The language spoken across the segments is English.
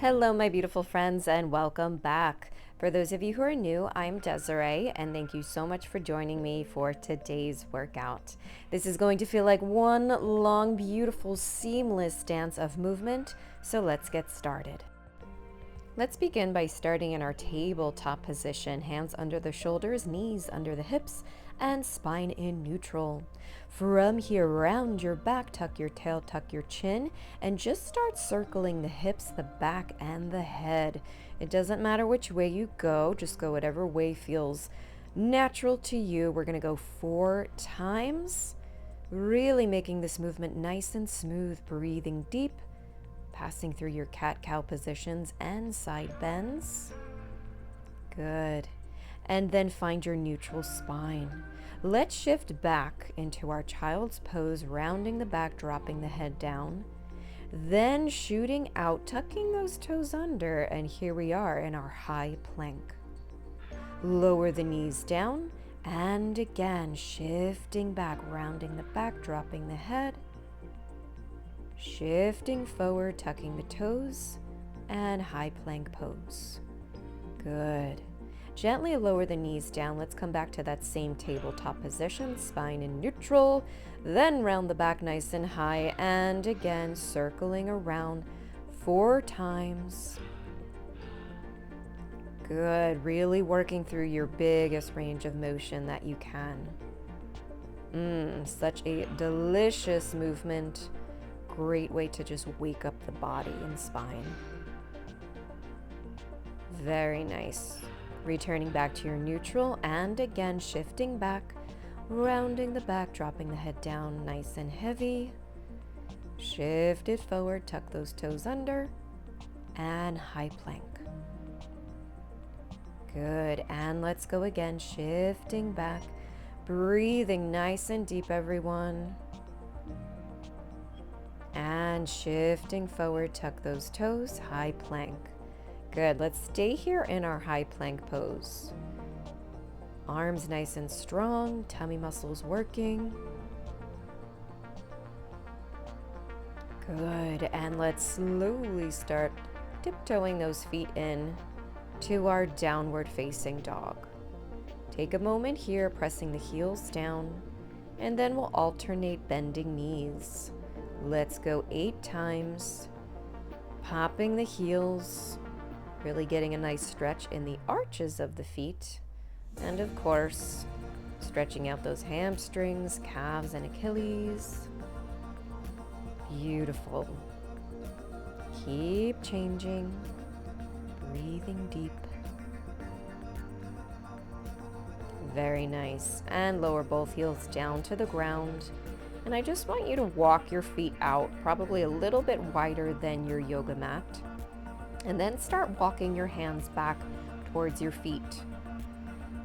Hello, my beautiful friends, and welcome back. For those of you who are new, I'm Desiree, and thank you so much for joining me for today's workout. This is going to feel like one long, beautiful, seamless dance of movement, so let's get started. Let's begin by starting in our tabletop position, hands under the shoulders, knees under the hips, and spine in neutral. From here, round your back, tuck your tail, tuck your chin, and just start circling the hips, the back, and the head. It doesn't matter which way you go, just go whatever way feels natural to you. We're going to go 4 times, really making this movement nice and smooth, breathing deep, passing through your cat-cow positions and side bends. Good. And then find your neutral spine. Let's shift back into our child's pose, rounding the back, dropping the head down. Then shooting out, tucking those toes under, and here we are in our high plank. Lower the knees down, and again, shifting back, rounding the back, dropping the head. Shifting forward, tucking the toes, and high plank pose. Good. Gently lower the knees down. Let's come back to that same tabletop position, spine in neutral, then round the back nice and high, and again, circling around 4 times. Good. Really working through your biggest range of motion that you can. Such a delicious movement. Great way to just wake up the body and spine. Very nice. Returning back to your neutral, and again shifting back, rounding the back, dropping the head down nice and heavy. Shift it forward, tuck those toes under, and high plank. Good, and let's go again, shifting back, breathing nice and deep, everyone. And shifting forward, tuck those toes, high plank. Good, let's stay here in our high plank pose. Arms nice and strong, tummy muscles working. Good, and let's slowly start tiptoeing those feet in to our downward facing dog. Take a moment here, pressing the heels down, and then we'll alternate bending knees. Let's go 8 times, popping the heels, really getting a nice stretch in the arches of the feet, and of course, stretching out those hamstrings, calves, and Achilles. Beautiful. Keep changing, breathing deep. Very nice. And lower both heels down to the ground. And I just want you to walk your feet out, probably a little bit wider than your yoga mat. And then start walking your hands back towards your feet.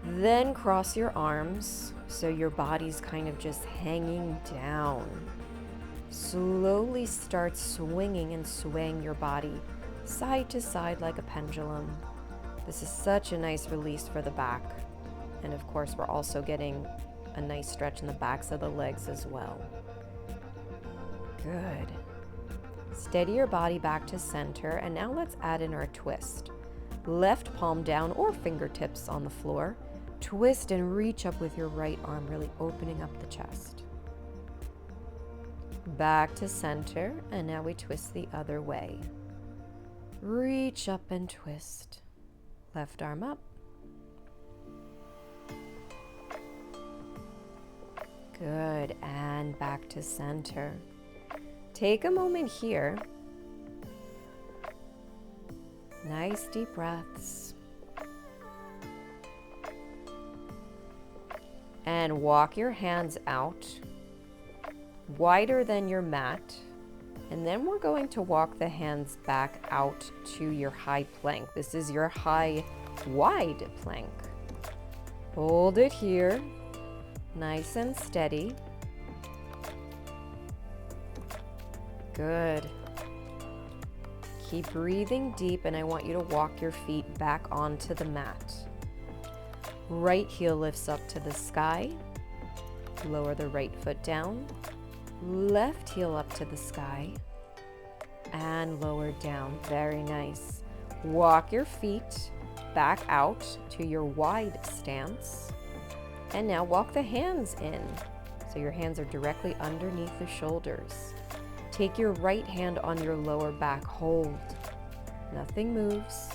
Then cross your arms so your body's kind of just hanging down. Slowly start swinging and swaying your body side to side like a pendulum. This is such a nice release for the back. And of course, we're also getting a nice stretch in the backs of the legs as well. Good. Steady your body back to center, and now let's add in our twist. Left palm down or fingertips on the floor. Twist and reach up with your right arm, really opening up the chest. Back to center, and now we twist the other way. Reach up and twist. Left arm up. Good, and back to center. Take a moment here. Nice deep breaths. And walk your hands out, wider than your mat. And then we're going to walk the hands back out to your high plank. This is your high, wide plank. Hold it here, nice and steady. Good. Keep breathing deep, and I want you to walk your feet back onto the mat. Right heel lifts up to the sky. Lower the right foot down. Left heel up to the sky. and lower down. Very nice. Walk your feet back out to your wide stance. And now walk the hands in. So your hands are directly underneath the shoulders. Take your right hand on your lower back. Hold. Nothing moves.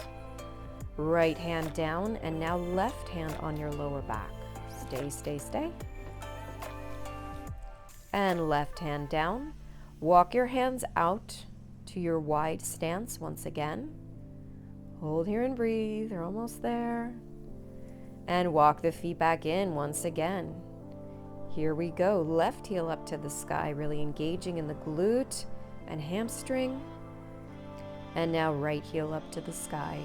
Right hand down, and now left hand on your lower back. Stay, stay, stay. And left hand down. Walk your hands out to your wide stance once again. Hold here and breathe. You're almost there. And walk the feet back in once again. Here we go. Left heel up to the sky, really engaging in the glute and hamstring. And now right heel up to the sky.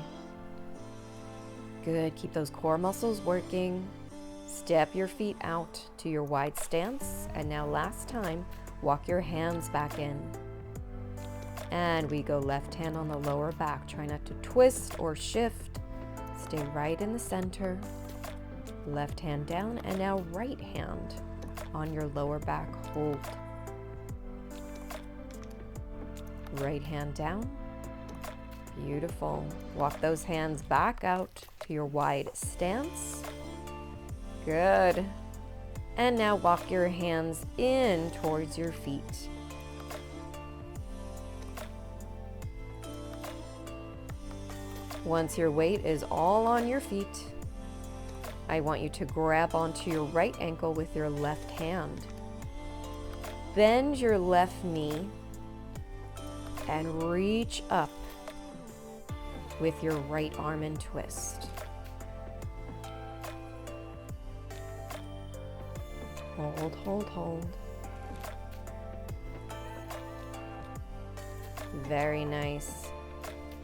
Good. Keep those core muscles working. Step your feet out to your wide stance. And now last time, walk your hands back in. And we go left hand on the lower back. Try not to twist or shift. Stay right in the center. Left hand down, and now right hand on your lower back. Hold. Right hand down. Beautiful. Walk those hands back out to your wide stance. Good. And now walk your hands in towards your feet. Once your weight is all on your feet, I want you to grab onto your right ankle with your left hand. Bend your left knee and reach up with your right arm and twist. Hold, hold, hold. Very nice.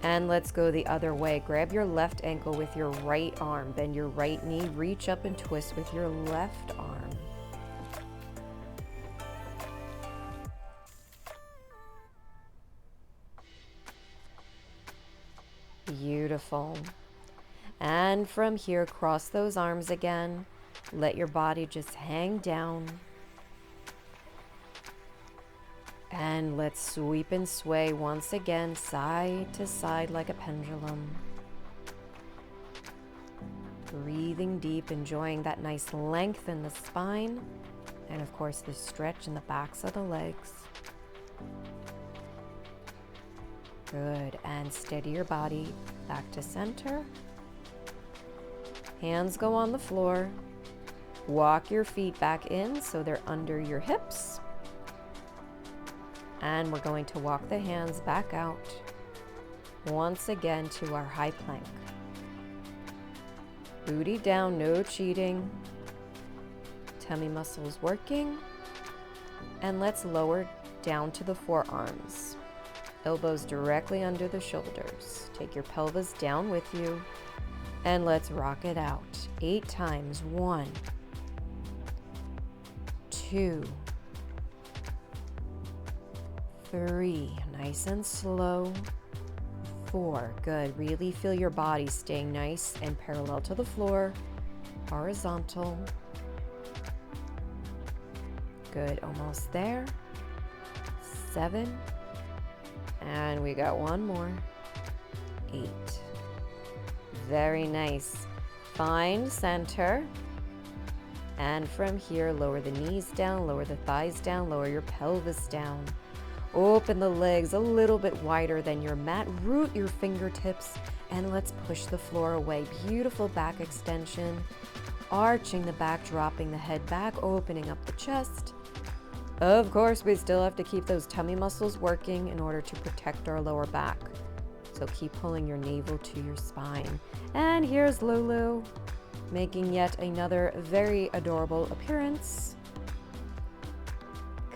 And let's go the other way. Grab your left ankle with your right arm. Bend your right knee. Reach up and twist with your left arm. Beautiful. And from here, cross those arms again. Let your body just hang down. And let's sweep and sway once again, side to side like a pendulum. Breathing deep, enjoying that nice length in the spine. And of course, the stretch in the backs of the legs. Good. And steady your body back to center. Hands go on the floor. Walk your feet back in so they're under your hips. And we're going to walk the hands back out once again to our high plank. Booty down, no cheating. Tummy muscles working. And let's lower down to the forearms. Elbows directly under the shoulders. Take your pelvis down with you. And let's rock it out. 8 times. 1, 2, 3, nice and slow. 4, good. Really feel your body staying nice and parallel to the floor. Horizontal. Good, almost there. 7, and we got one more. 8. Very nice. Find center. And from here, lower the knees down, lower the thighs down, lower your pelvis down. Open the legs a little bit wider than your mat. Root your fingertips and let's push the floor away. Beautiful back extension. Arching the back, dropping the head back, opening up the chest. Of course, we still have to keep those tummy muscles working in order to protect our lower back. So keep pulling your navel to your spine. And here's Lulu, making yet another very adorable appearance.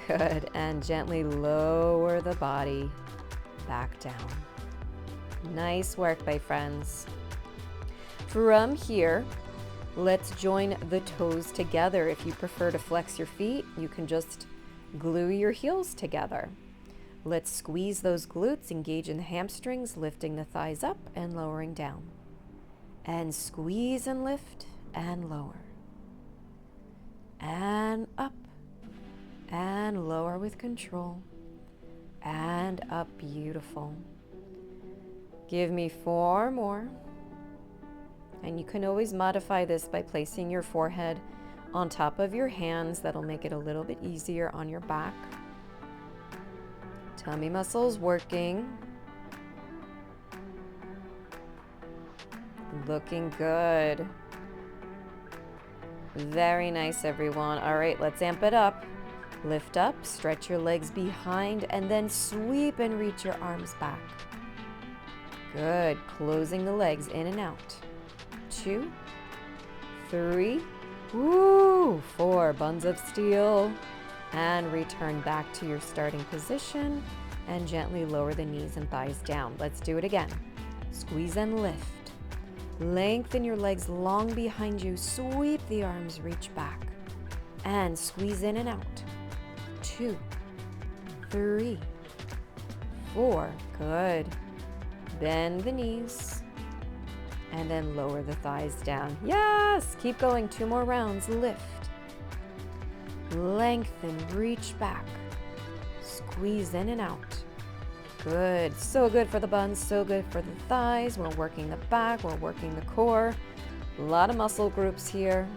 Good, and gently lower the body back down. Nice work, my friends. From here, let's join the toes together. If you prefer to flex your feet, you can just glue your heels together. Let's squeeze those glutes, engage in the hamstrings, lifting the thighs up and lowering down. And squeeze and lift and lower. And up and lower with control. and up. Beautiful. Give me 4 more. And you can always modify this by placing your forehead on top of your hands. That'll make it a little bit easier on your back. Tummy muscles working. Looking good. Very nice, everyone. All right, let's amp it up. Lift up, stretch your legs behind, and then sweep and reach your arms back. Good. Closing the legs in and out. 2, 3, woo, 4. Buns of steel. And return back to your starting position and gently lower the knees and thighs down. Let's do it again. Squeeze and lift. Lengthen your legs long behind you. Sweep the arms, reach back. And squeeze in and out. 2, 3, 4. Good. Bend the knees. And then lower the thighs down. Yes! Keep going. 2 more rounds. Lift. Lengthen, reach back. Squeeze in and out. Good. So good for the buns, so good for the thighs. We're working the back, we're working the core. A lot of muscle groups here.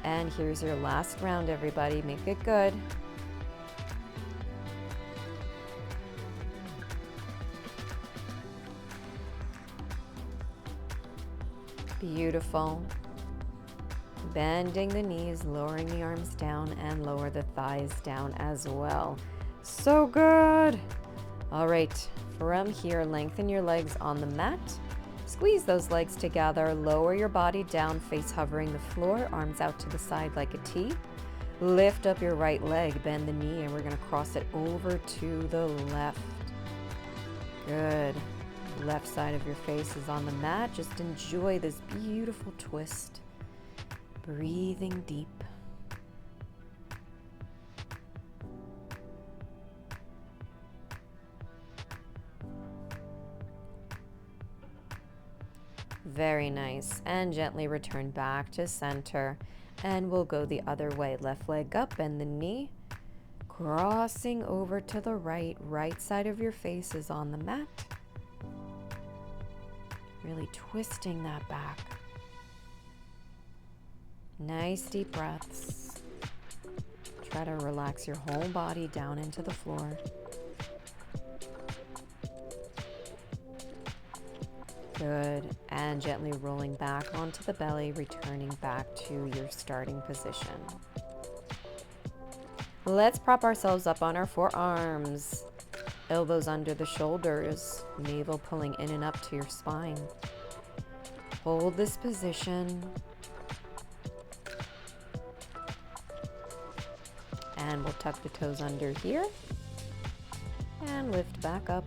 And here's your last round, everybody. Make it good. Beautiful. Bending the knees, lowering the arms down, and lower the thighs down as well. So good. All right, from here, lengthen your legs on the mat. Squeeze those legs together. Lower your body down, face hovering the floor, arms out to the side like a T. Lift up your right leg, bend the knee, and we're going to cross it over to the left. Good. Left side of your face is on the mat. Just enjoy this beautiful twist. Breathing deep. Very nice. And gently return back to center. And we'll go the other way. Left leg up, bend the knee. Crossing over to the right. Right side of your face is on the mat. Really twisting that back. Nice deep breaths. Try to relax your whole body down into the floor. Good. And gently rolling back onto the belly, returning back to your starting position. Let's prop ourselves up on our forearms. Elbows under the shoulders, navel pulling in and up to your spine. Hold this position. And we'll tuck the toes under here and lift back up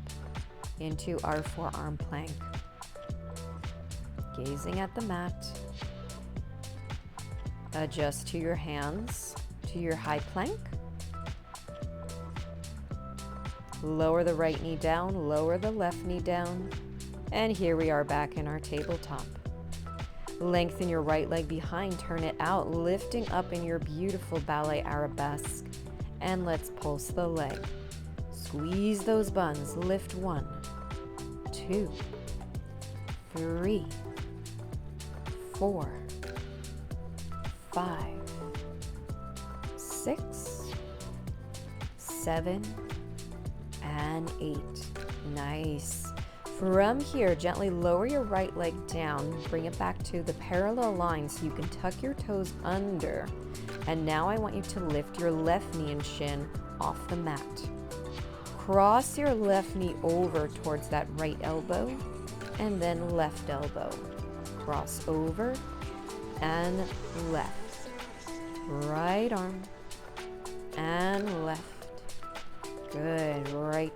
into our forearm plank. Gazing at the mat. Adjust to your hands, to your high plank. Lower the right knee down, lower the left knee down. And here we are back in our tabletop. Lengthen your right leg behind, turn it out, lifting up in your beautiful ballet arabesque. And let's pulse the leg. Squeeze those buns, lift 1, 2, 3, 4, 5, 6, 7, and 8. Nice. From here, gently lower your right leg down, bring it back to the parallel line so you can tuck your toes under. And now I want you to lift your left knee and shin off the mat. Cross your left knee over towards that right elbow and then left elbow. Cross over and left. Right arm and left. Good. Right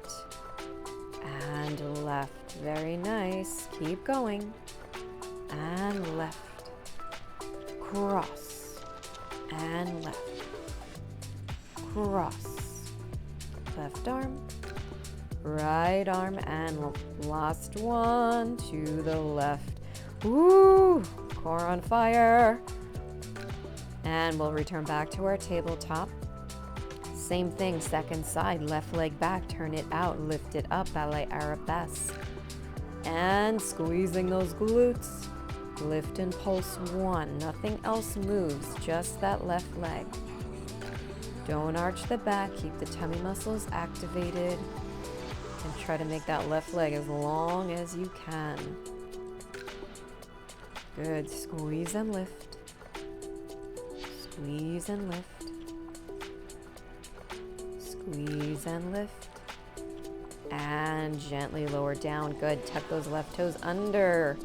and left. Very nice. Keep going. And left. Cross and left. Cross. Left arm. Right arm and last one to the left. Woo! Core on fire. And we'll return back to our tabletop. Same thing, second side, left leg back, turn it out, lift it up, Ballet arabesque. And squeezing those glutes. Lift and pulse 1. Nothing else moves, just that left leg. Don't arch the back, keep the tummy muscles activated. And try to make that left leg as long as you can. Good. Squeeze and lift. Squeeze and lift. Squeeze and lift. And gently lower down. Good. Tuck those left toes under.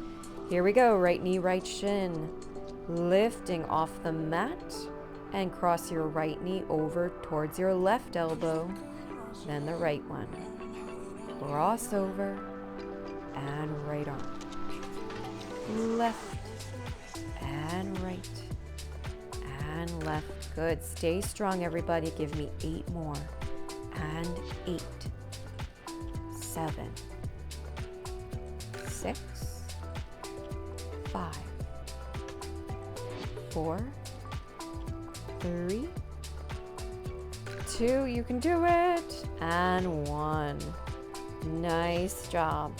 Here we go. Right knee, right shin. Lifting off the mat. And cross your right knee over towards your left elbow. Then the right one. Cross over. And right arm. Left. And right. And left. Good. Stay strong, everybody. Give me 8 more. And 8. 7. 6. 5. 4. 3. 2. You can do it. And 1. Nice job.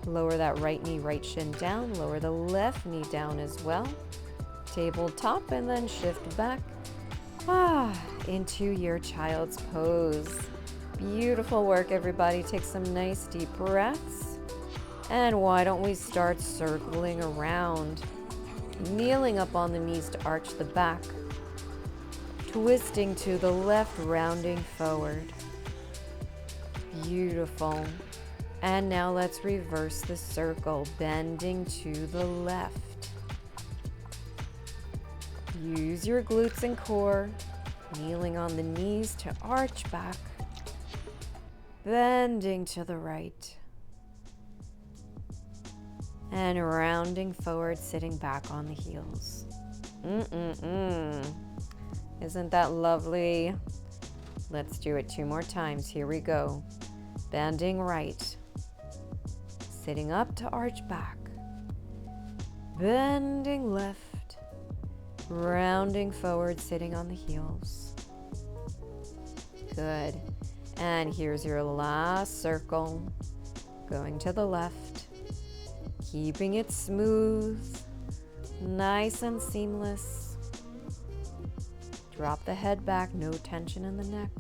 Lower that right knee, right shin down. Lower the left knee down as well. Tabletop and then shift back into your child's pose. Beautiful work, everybody. Take some nice deep breaths. And why don't we start circling around, kneeling up on the knees to arch the back, twisting to the left, rounding forward. Beautiful. And now let's reverse the circle, bending to the left. Use your glutes and core, kneeling on the knees to arch back, bending to the right, and rounding forward, sitting back on the heels. Isn't that lovely? Let's do it 2 more times. Here we go. Bending right, sitting up to arch back, bending left, rounding forward, sitting on the heels. Good. And here's your last circle, going to the left, keeping it smooth, nice and seamless. Drop the head back, no tension in the neck.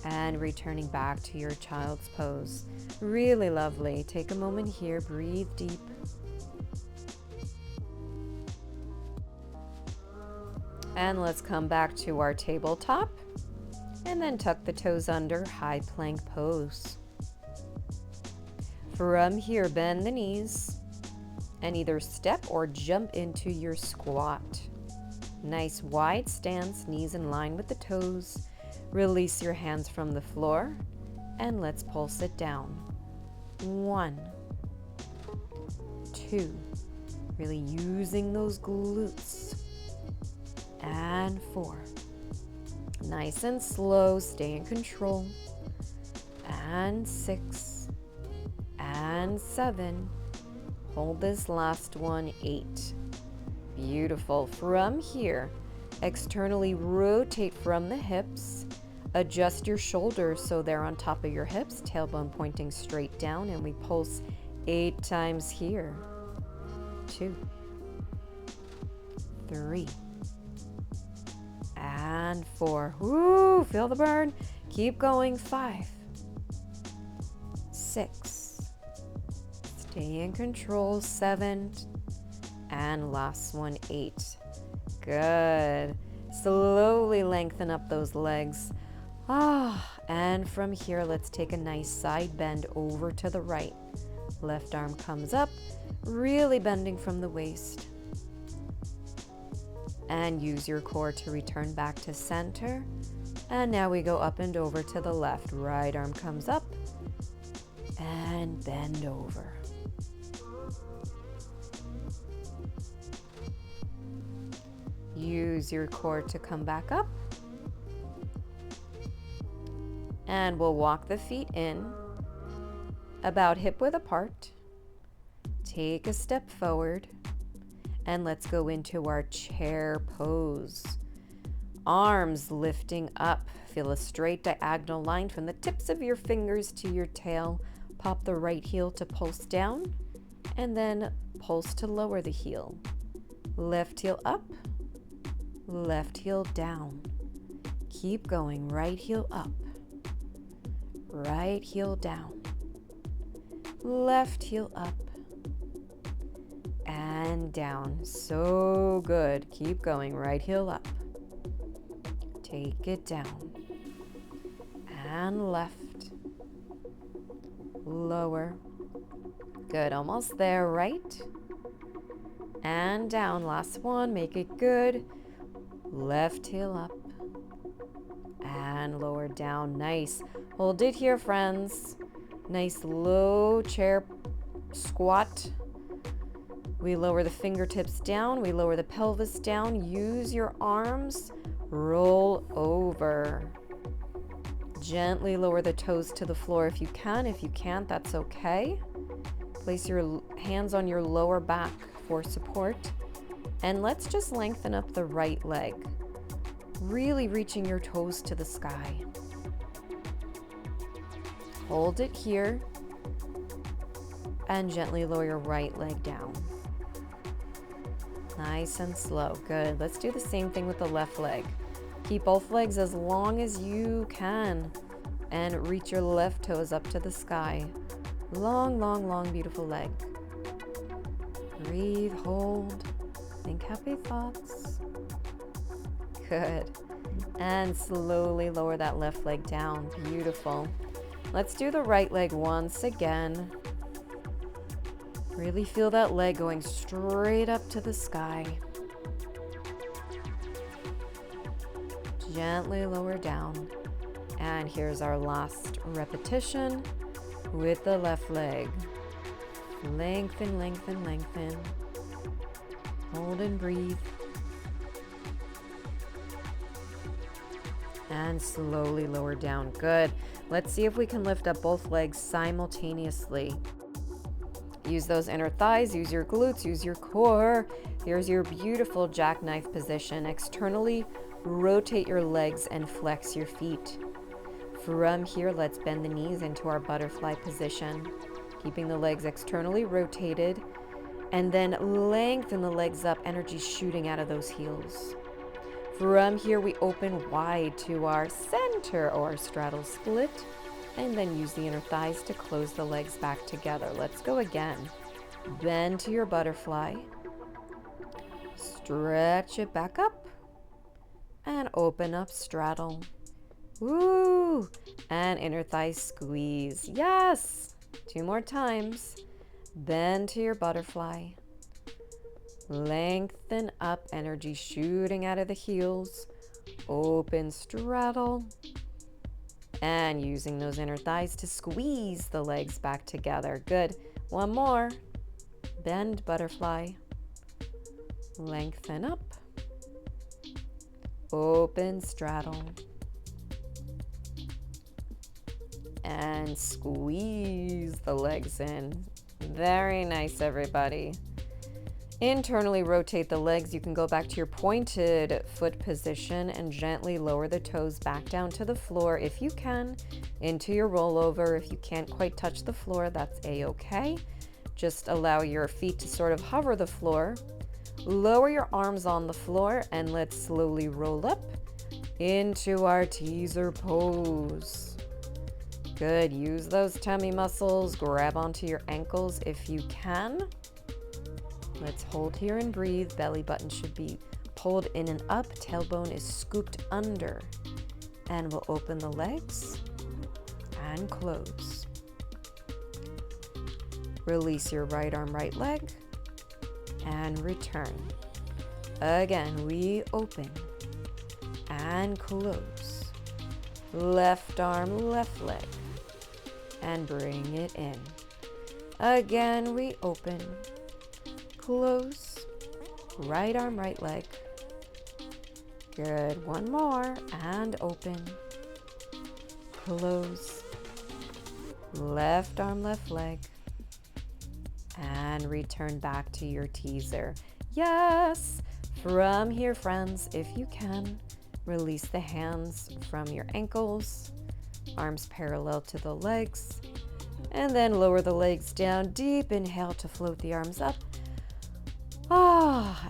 And returning back to your child's pose. Really lovely. Take a moment here, breathe deep. And let's come back to our tabletop. And then tuck the toes under, high plank pose. From here, bend the knees and either step or jump into your squat. Nice wide stance, knees in line with the toes. Release your hands from the floor and let's pulse it down. 1, 2, really using those glutes. And 4. Nice and slow, stay in control. And 6. And 7. Hold this last one, 8. Beautiful. From here, externally rotate from the hips. Adjust your shoulders so they're on top of your hips, tailbone pointing straight down, and we pulse 8 times here. 2, 3, and 4. Woo, feel the burn. Keep going. 5, 6. Stay in control. 7, and last one, 8. Good. Slowly lengthen up those legs. And from here, let's take a nice side bend over to the right. Left arm comes up, really bending from the waist. And use your core to return back to center. And now we go up and over to the left. Right arm comes up and bend over. Use your core to come back up. And we'll walk the feet in, about hip width apart. Take a step forward, and let's go into our chair pose. Arms lifting up. Feel a straight diagonal line from the tips of your fingers to your tail. Pop the right heel to pulse down, and then pulse to lower the heel. Left heel up, left heel down. Keep going. Right heel up, right heel down. Left heel up and down. So good. Keep going. Right heel up. Take it down. And left. Lower. Good. Almost there. Right. And down. Last one. Make it good. Left heel up. And lower down. Nice. Hold it here, friends. Nice low chair squat. We lower the fingertips down. We lower the pelvis down. Use your arms. Roll over. Gently lower the toes to the floor if you can. If you can't, that's okay. Place your hands on your lower back for support. And let's just lengthen up the right leg. Really reaching your toes to the sky. Hold it here. And gently lower your right leg down. Nice and slow. Good. Let's do the same thing with the left leg. Keep both legs as long as you can. And reach your left toes up to the sky. Long, long, long, beautiful leg. Breathe, hold. Think happy thoughts. Good. And slowly lower that left leg down. Beautiful. Let's do the right leg once again. Really feel that leg going straight up to the sky. Gently lower down. And here's our last repetition with the left leg. Lengthen, lengthen, lengthen. Hold and breathe. And slowly lower down. Good. Let's see if we can lift up both legs simultaneously. Use those inner thighs, use your glutes, use your core. Here's your beautiful jackknife position. Externally rotate your legs and flex your feet. From here, let's bend the knees into our butterfly position, keeping the legs externally rotated, and then lengthen the legs up, energy shooting out of those heels. From here, we open wide to our center or straddle split, and then use the inner thighs to close the legs back together. Let's go again. Bend to your butterfly. Stretch it back up. And open up, straddle. Woo! And inner thigh squeeze. Yes! 2 more times. Bend to your butterfly. Lengthen up, energy shooting out of the heels. Open, straddle. And using those inner thighs to squeeze the legs back together. Good. 1 more. Bend, butterfly. Lengthen up. Open, straddle. And squeeze the legs in. Very nice, everybody. Internally rotate the legs. You can go back to your pointed foot position and gently lower the toes back down to the floor if you can, into your rollover. If you can't quite touch the floor, that's a-okay. Just allow your feet to sort of hover the floor. Lower your arms on the floor and let's slowly roll up into our teaser pose. Good. Use those tummy muscles. Grab onto your ankles if you can. Let's hold here and breathe. Belly button should be pulled in and up. Tailbone is scooped under. And we'll open the legs and close. Release your right arm, right leg, and return. Again, we open and close. Left arm, left leg, and bring it in. Again, we open. Close, right arm, right leg. Good. 1 more and open. Close, left arm, left leg, and return back to your teaser. Yes. From here, friends, if you can, Release the hands from your ankles, arms parallel to the legs, and then lower the legs down. Deep inhale to float the arms up.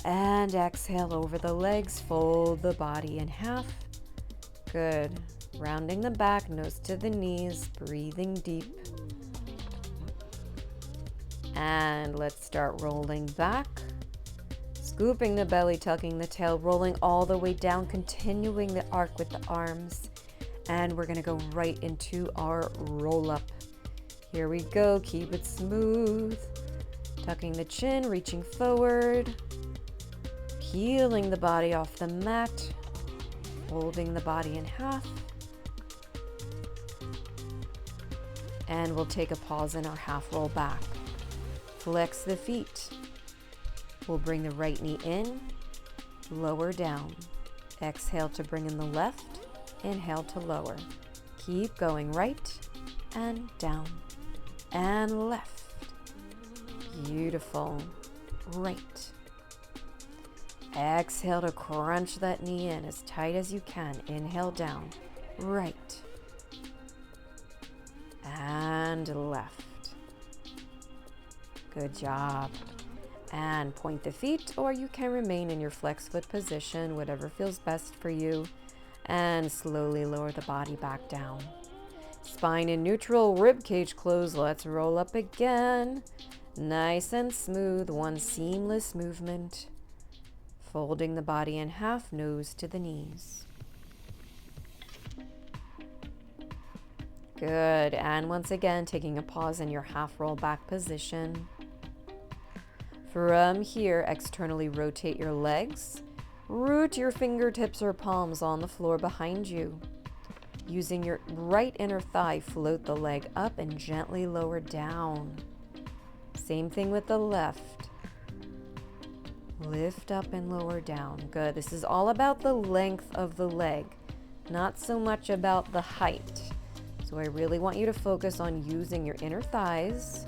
And exhale over the legs, fold the body in half. Good. Rounding the back, nose to the knees, breathing deep. And let's start rolling back. Scooping the belly, tucking the tail, rolling all the way down, continuing the arc with the arms. And we're going to go right into our roll up. Here we go. Keep it smooth. Tucking the chin, reaching forward. Peeling the body off the mat. Folding the body in half. And we'll take a pause in our half roll back. Flex the feet. We'll bring the right knee in, lower down. Exhale to bring in the left. Inhale to lower. Keep going right and down and left. Beautiful. Right. Exhale to crunch that knee in as tight as you can. Inhale down. Right. And left. Good job. And point the feet, or you can remain in your flex foot position, whatever feels best for you. And slowly lower the body back down. Spine in neutral, rib cage closed. Let's roll up again. Nice and smooth, one seamless movement. Folding the body in half, nose to the knees. Good. And once again, taking a pause in your half roll back position. From here, externally rotate your legs. Root your fingertips or palms on the floor behind you. Using your right inner thigh, float the leg up and gently lower down. Same thing with the left. Lift up and lower down. Good. This is all about the length of the leg, not so much about the height. So I really want you to focus on using your inner thighs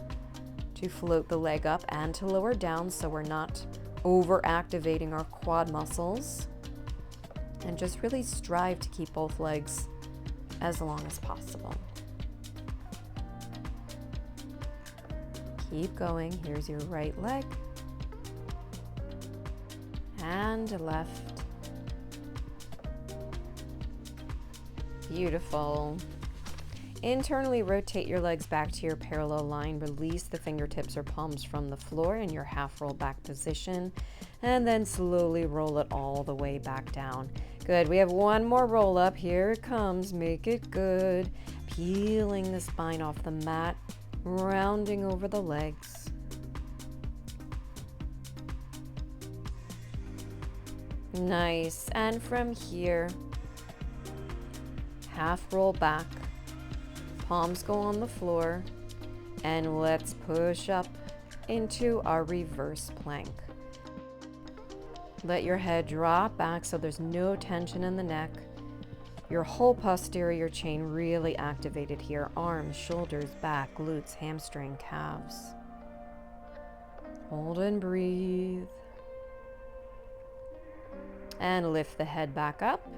to float the leg up and to lower down, so we're not over-activating our quad muscles. And just really strive to keep both legs as long as possible. Keep going. Here's your right leg. And left. Beautiful. Internally rotate your legs back to your parallel line. Release the fingertips or palms from the floor in your half roll back position. And then slowly roll it all the way back down. Good. We have one more roll up. Here it comes. Make it good. Peeling the spine off the mat. Rounding over the legs. Nice. And from here, half roll back. Palms go on the floor, and let's push up into our reverse plank. Let your head drop back so there's no tension in the neck. Your whole posterior chain really activated here. Arms, shoulders, back, glutes, hamstring, calves. Hold and breathe. And lift the head back up,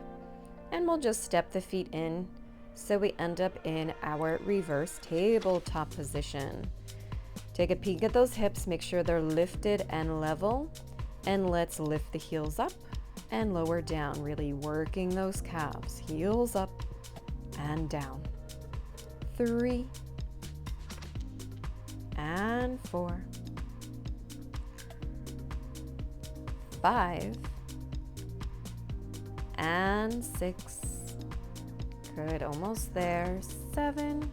and we'll just step the feet in. So we end up in our reverse tabletop position. Take a peek at those hips, make sure they're lifted and level. And let's lift the heels up and lower down, really working those calves. Heels up and down. 3 and 4, 5 and 6. Good, almost there. 7.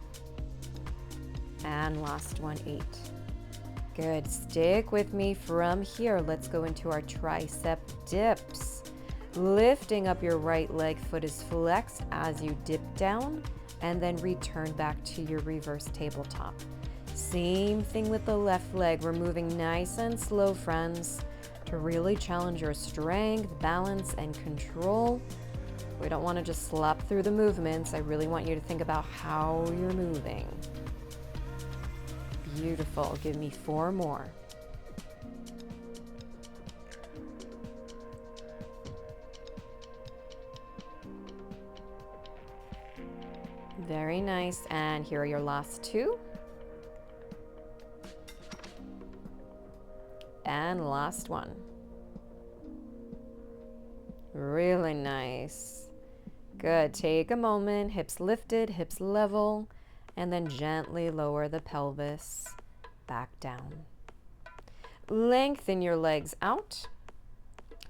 And last one, 8. Good, stick with me from here. Let's go into our tricep dips. Lifting up your right leg, foot is flexed as you dip down, and then return back to your reverse tabletop. Same thing with the left leg. We're moving nice and slow, friends, to really challenge your strength, balance, and control. We don't want to just slop through the movements. I really want you to think about how you're moving. Beautiful. Give me 4 more. Very nice. And here are your last two. And last one. Really nice. Good. Take a moment, hips lifted, hips level, and then gently lower the pelvis back down. Lengthen your legs out.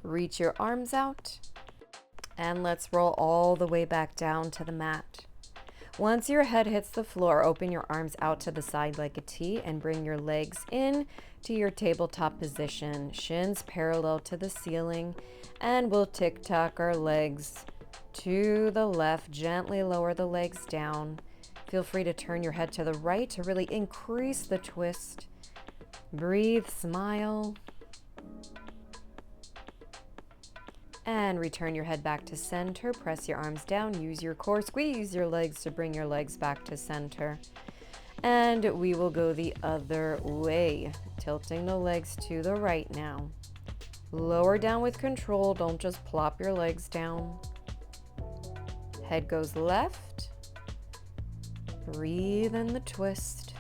Reach your arms out. And let's roll all the way back down to the mat. Once your head hits the floor, open your arms out to the side like a T and bring your legs in to your tabletop position. Shins parallel to the ceiling, and we'll tick-tock our legs to the left. Gently lower the legs down. Feel free to turn your head to the right to really increase the twist. Breathe, smile. And return your head back to center. Press your arms down. Use your core. Squeeze your legs to bring your legs back to center. And we will go the other way, tilting the legs to the right now. Lower down with control. Don't just plop your legs down. Head goes left. Breathe in the twist.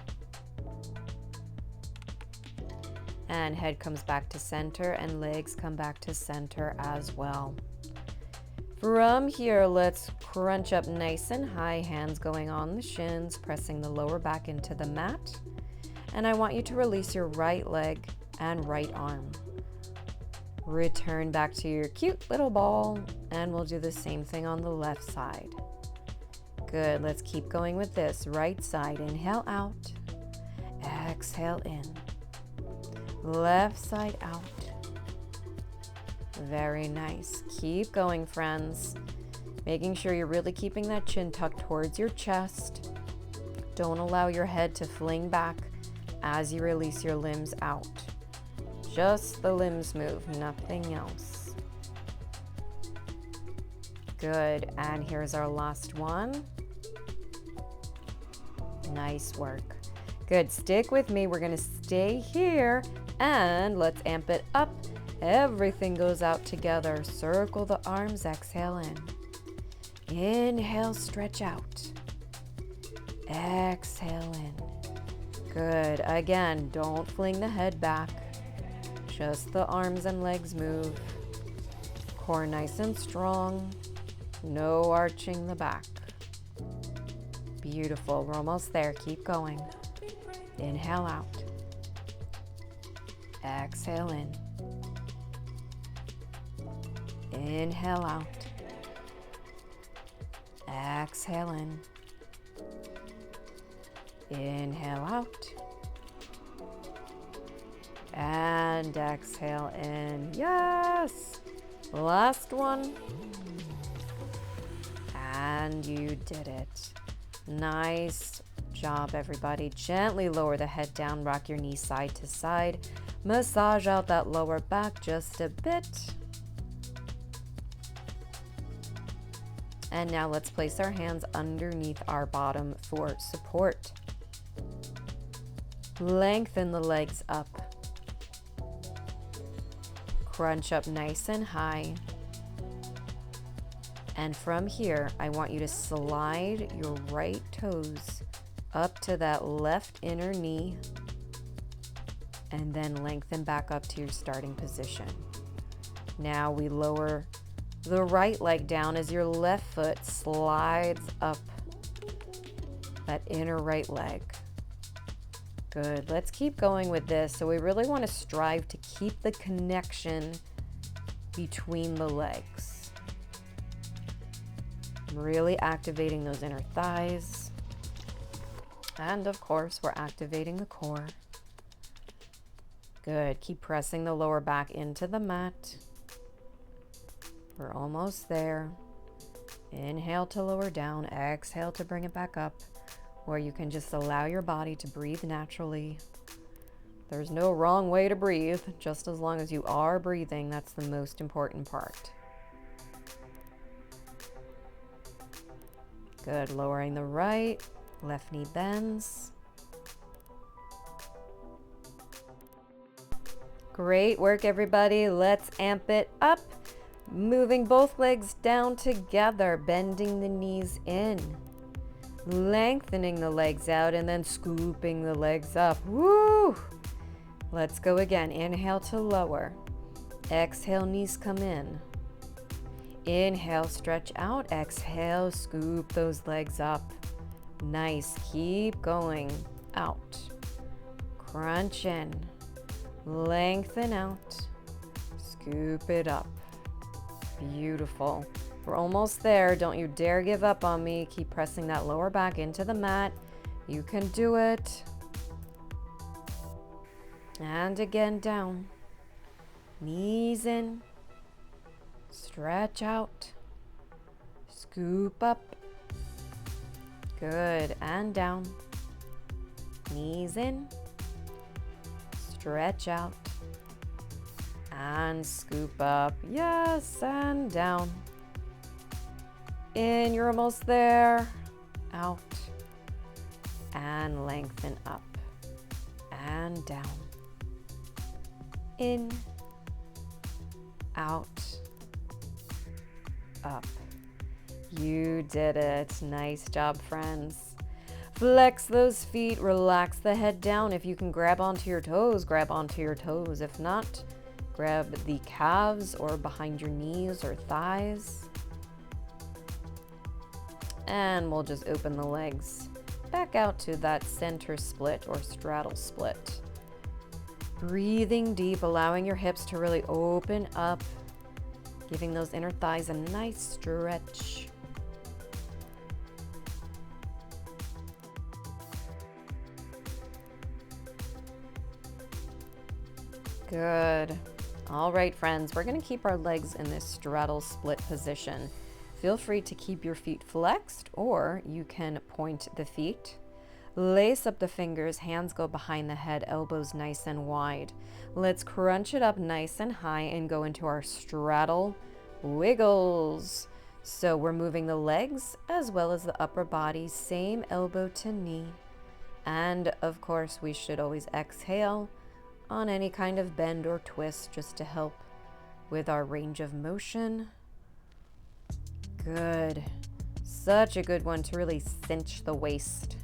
And head comes back to center and legs come back to center as well. From here, let's crunch up nice and high, hands going on the shins, pressing the lower back into the mat. And I want you to release your right leg and right arm. Return back to your cute little ball, and we'll do the same thing on the left side. Good, let's keep going with this. Right side, inhale out, exhale in. Left side out. Very nice. Keep going, friends. Making sure you're really keeping that chin tucked towards your chest. Don't allow your head to fling back as you release your limbs out. Just the limbs move, nothing else. Good, and here's our last one. Nice work. Good, stick with me. We're gonna stay here and let's amp it up. Everything goes out together. Circle the arms, exhale in. Inhale, stretch out. Exhale in. Good, again, don't fling the head back. Just the arms and legs move. Core nice and strong. No arching the back. Beautiful, we're almost there, keep going. Inhale out. Exhale in. Inhale out. Exhale in. Inhale out. And exhale in. Yes! Last one. And you did it. Nice job, everybody. Gently lower the head down, rock your knees side to side. Massage out that lower back just a bit. And now let's place our hands underneath our bottom for support. Lengthen the legs up. Crunch up nice and high. And from here, I want you to slide your right toes up to that left inner knee and then lengthen back up to your starting position. Now we lower the right leg down as your left foot slides up that inner right leg. Good, let's keep going with this. So we really want to strive to keep the connection between the legs. Really activating those inner thighs. And of course, we're activating the core. Good, keep pressing the lower back into the mat. We're almost there. Inhale to lower down, exhale to bring it back up, or you can just allow your body to breathe naturally. There's no wrong way to breathe, just as long as you are breathing, that's the most important part. Good, lowering the right, left knee bends. Great work, everybody. Let's amp it up. Moving both legs down together, bending the knees in. lengthening the legs out and then scooping the legs up. Woo! Let's go again. Inhale to lower. Exhale, knees come in. Inhale, stretch out. Exhale, scoop those legs up. Nice. Keep going. Out. Crunch in. Lengthen out. Scoop it up. Beautiful. We're almost there. Don't you dare give up on me. Keep pressing that lower back into the mat. You can do it. And again, down. Knees in. Stretch out. Scoop up. Good. And down. Knees in. Stretch out. And scoop up. Yes. And down. In. You're almost there. Out. And lengthen up. And down. In. Out. Up. You did it. Nice job, friends. Flex those feet, relax the head down. If you can grab onto your toes, grab onto your toes. If not, grab the calves or behind your knees or thighs. And we'll just open the legs back out to that center split or straddle split. Breathing deep, allowing your hips to really open up, giving those inner thighs a nice stretch. Good. All right, friends, we're going to keep our legs in this straddle split position. Feel free to keep your feet flexed, or you can point the feet. Lace up the fingers, hands go behind the head, elbows nice and wide. Let's crunch it up nice and high and go into our straddle wiggles. So we're moving the legs as well as the upper body, same elbow to knee. And of course, we should always exhale on any kind of bend or twist just to help with our range of motion. Good. Such a good one to really cinch the waist.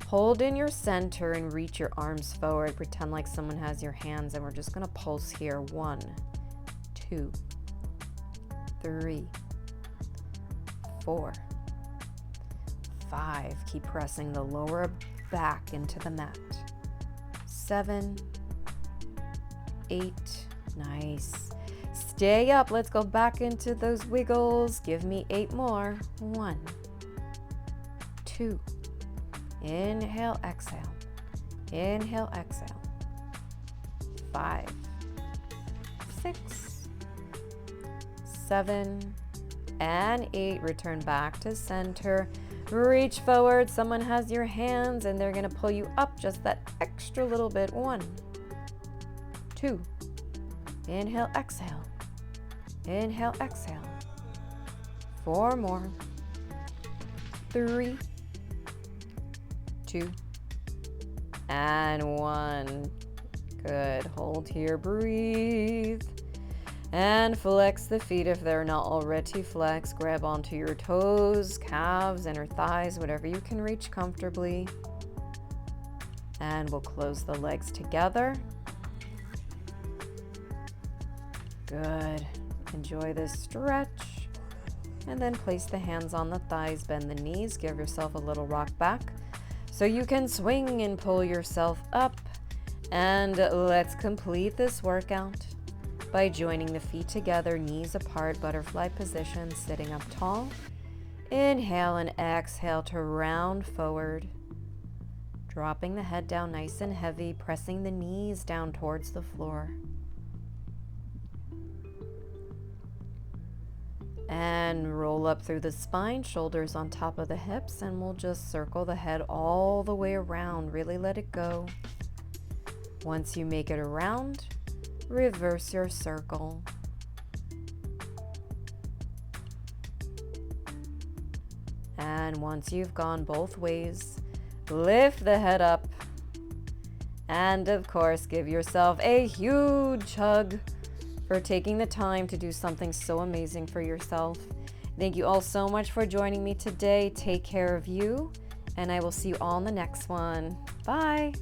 Hold in your center and reach your arms forward. Pretend like someone has your hands, and we're just going to pulse here. 1, 2, 3, 4, 5. Keep pressing the lower back into the mat. 7, 8. Nice. Stay up. Let's go back into those wiggles. Give me 8 more. 1, 2. Inhale, exhale. Inhale, exhale. 5, 6, 7, and 8. Return back to center. Reach forward. Someone has your hands and they're going to pull you up just that extra little bit. 1, 2. Inhale, exhale. Inhale, exhale. 4 more. 3, 2, and 1. Good. Hold here, breathe. And flex the feet if they're not already flexed. Grab onto your toes, calves, inner thighs, whatever you can reach comfortably. And we'll close the legs together. Good. Enjoy this stretch. And then place the hands on the thighs, bend the knees, give yourself a little rock back so you can swing and pull yourself up. And let's complete this workout by joining the feet together, knees apart, butterfly position, sitting up tall. Inhale and exhale to round forward. Dropping the head down nice and heavy, pressing the knees down towards the floor. And roll up through the spine, shoulders on top of the hips, and we'll just circle the head all the way around. Really let it go. Once you make it around, reverse your circle. And once you've gone both ways, lift the head up. And of course, give yourself a huge hug for taking the time to do something so amazing for yourself. Thank you all so much for joining me today. Take care of you, and I will see you all in the next one. Bye.